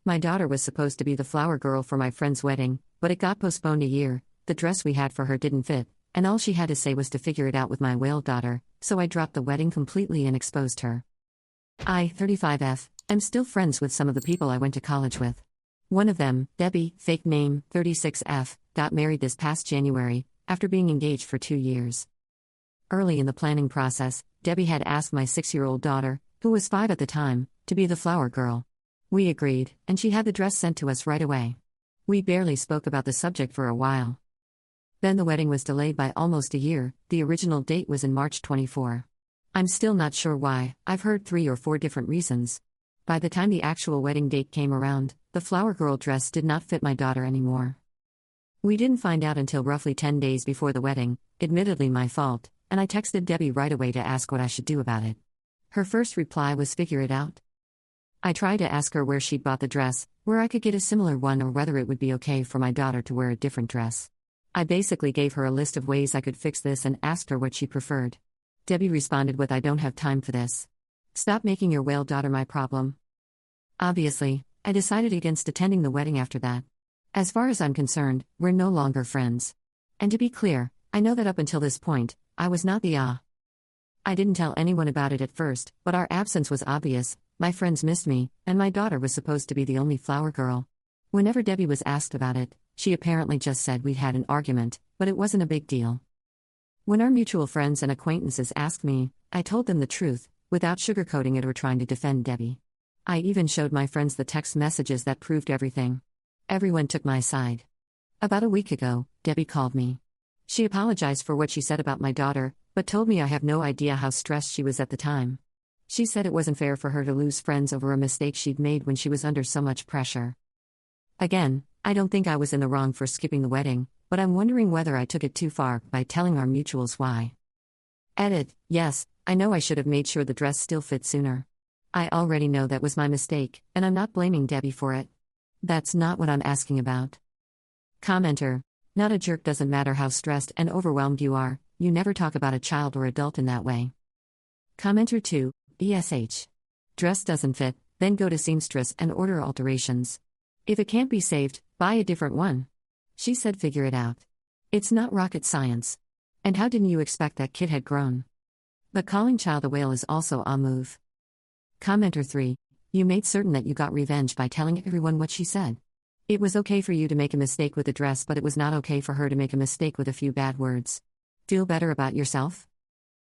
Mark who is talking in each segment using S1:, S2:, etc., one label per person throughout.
S1: My daughter was supposed to be the flower girl for my friend's wedding, but it got postponed a year. The dress we had for her didn't fit, and all she had to say was to figure it out with my whale daughter, so I dropped the wedding completely and exposed her. I, 35F, am still friends with some of the people I went to college with. One of them, Debbie, fake name, 36F, got married this past January, after being engaged for 2 years. Early in the planning process, Debbie had asked my 6-year-old daughter, who was 5 at the time, to be the flower girl. We agreed, and she had the dress sent to us right away. We barely spoke about the subject for a while. Then the wedding was delayed by almost a year. The original date was in March 24. I'm still not sure why. I've heard 3 or 4 different reasons. By the time the actual wedding date came around, the flower girl dress did not fit my daughter anymore. We didn't find out until roughly 10 days before the wedding, admittedly my fault, and I texted Debbie right away to ask what I should do about it. Her first reply was figure it out. I tried to ask her where she'd bought the dress, where I could get a similar one, or whether it would be okay for my daughter to wear a different dress. I basically gave her a list of ways I could fix this and asked her what she preferred. Debbie responded with, "I don't have time for this. Stop making your whale daughter my problem." Obviously, I decided against attending the wedding after that. As far as I'm concerned, we're no longer friends. And to be clear, I know that up until this point, I was not the I didn't tell anyone about it at first, but our absence was obvious. My friends missed me, and my daughter was supposed to be the only flower girl. Whenever Debbie was asked about it, she apparently just said we'd had an argument, but it wasn't a big deal. When our mutual friends and acquaintances asked me, I told them the truth, without sugarcoating it or trying to defend Debbie. I even showed my friends the text messages that proved everything. Everyone took my side. About a week ago, Debbie called me. She apologized for what she said about my daughter, but told me I have no idea how stressed she was at the time. She said it wasn't fair for her to lose friends over a mistake she'd made when she was under so much pressure. Again, I don't think I was in the wrong for skipping the wedding, but I'm wondering whether I took it too far by telling our mutuals why. Edit, yes, I know I should have made sure the dress still fit sooner. I already know that was my mistake, and I'm not blaming Debbie for it. That's not what I'm asking about. Commenter, not a jerk. Doesn't matter how stressed and overwhelmed you are, you never talk about a child or adult in that way. Commenter 2, ESH. Dress doesn't fit, then go to seamstress and order alterations. If it can't be saved, buy a different one. She said figure it out. It's not rocket science. And how didn't you expect that kid had grown? But calling child a whale is also a move. Commenter 3, you made certain that you got revenge by telling everyone what she said. It was okay for you to make a mistake with the dress, but it was not okay for her to make a mistake with a few bad words. Feel better about yourself?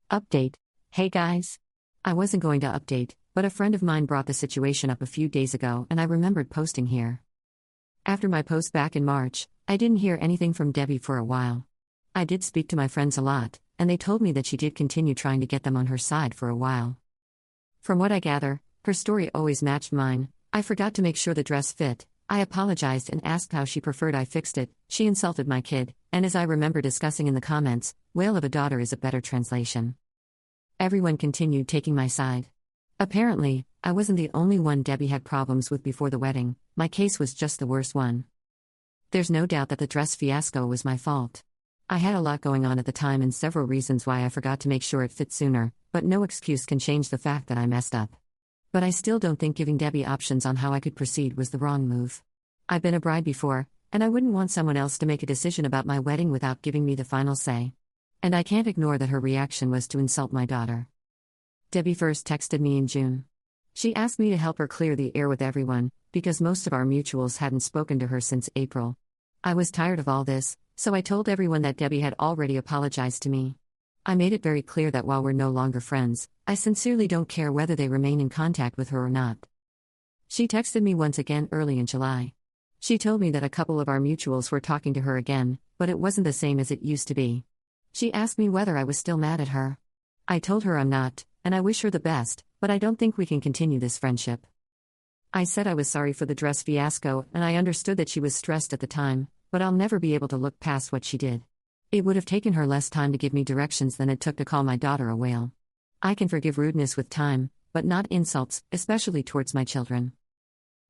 S1: Update. Hey guys. I wasn't going to update, but a friend of mine brought the situation up a few days ago and I remembered posting here. After my post back in March, I didn't hear anything from Debbie for a while. I did speak to my friends a lot, and they told me that she did continue trying to get them on her side for a while. From what I gather, her story always matched mine. I forgot to make sure the dress fit. I apologized and asked how she preferred I fixed it. She insulted my kid, and as I remember discussing in the comments, whale of a daughter is a better translation. Everyone continued taking my side. Apparently, I wasn't the only one Debbie had problems with before the wedding. My case was just the worst one. There's no doubt that the dress fiasco was my fault. I had a lot going on at the time and several reasons why I forgot to make sure it fit sooner, but no excuse can change the fact that I messed up. But I still don't think giving Debbie options on how I could proceed was the wrong move. I've been a bride before, and I wouldn't want someone else to make a decision about my wedding without giving me the final say. And I can't ignore that her reaction was to insult my daughter. Debbie first texted me in June. She asked me to help her clear the air with everyone, because most of our mutuals hadn't spoken to her since April. I was tired of all this, so I told everyone that Debbie had already apologized to me. I made it very clear that while we're no longer friends, I sincerely don't care whether they remain in contact with her or not. She texted me once again early in July. She told me that a couple of our mutuals were talking to her again, but it wasn't the same as it used to be. She asked me whether I was still mad at her. I told her I'm not, and I wish her the best, but I don't think we can continue this friendship. I said I was sorry for the dress fiasco, and I understood that she was stressed at the time, but I'll never be able to look past what she did. It would have taken her less time to give me directions than it took to call my daughter a whale. I can forgive rudeness with time, but not insults, especially towards my children.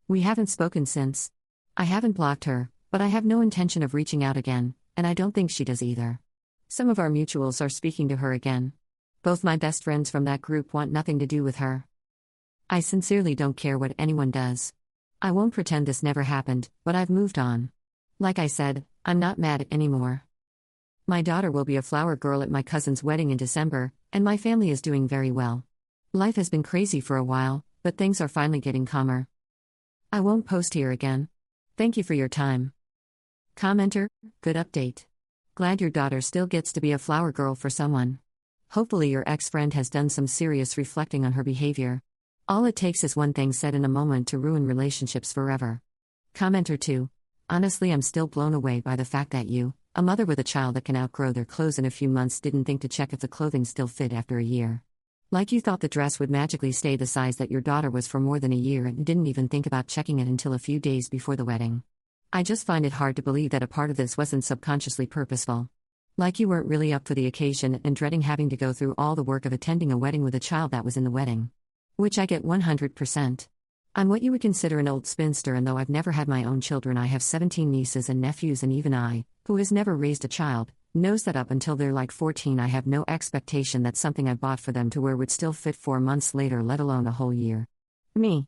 S1: We haven't spoken since. I haven't blocked her, but I have no intention of reaching out again, and I don't think she does either. Some of our mutuals are speaking to her again. Both my best friends from that group want nothing to do with her. I sincerely don't care what anyone does. I won't pretend this never happened, but I've moved on. Like I said, I'm not mad anymore. My daughter will be a flower girl at my cousin's wedding in December, and my family is doing very well. Life has been crazy for a while, but things are finally getting calmer. I won't post here again. Thank you for your time. Commenter, good update. Glad your daughter still gets to be a flower girl for someone. Hopefully your ex-friend has done some serious reflecting on her behavior. All it takes is one thing said in a moment to ruin relationships forever. Commenter 2. Honestly, I'm still blown away by the fact that you, a mother with a child that can outgrow their clothes in a few months, didn't think to check if the clothing still fit after a year. Like you thought the dress would magically stay the size that your daughter was for more than a year and didn't even think about checking it until a few days before the wedding. I just find it hard to believe that a part of this wasn't subconsciously purposeful. Like you weren't really up for the occasion and dreading having to go through all the work of attending a wedding with a child that was in the wedding. Which I get 100%. I'm what you would consider an old spinster, and though I've never had my own children, I have 17 nieces and nephews, and even I, who has never raised a child, knows that up until they're like 14 I have no expectation that something I bought for them to wear would still fit 4 months later, let alone a whole year. Me,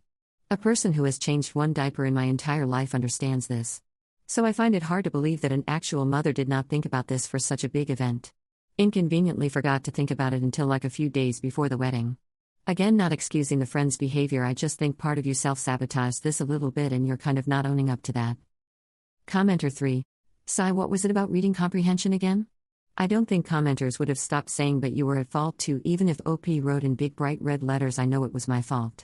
S1: a person who has changed one diaper in my entire life, understands this. So I find it hard to believe that an actual mother did not think about this for such a big event. Inconveniently forgot to think about it until like a few days before the wedding. Again, not excusing the friend's behavior, I just think part of you self-sabotaged this a little bit and you're kind of not owning up to that. Commenter 3. Sigh, what was it about reading comprehension again? I don't think commenters would have stopped saying but you were at fault too, even if OP wrote in big bright red letters I know it was my fault.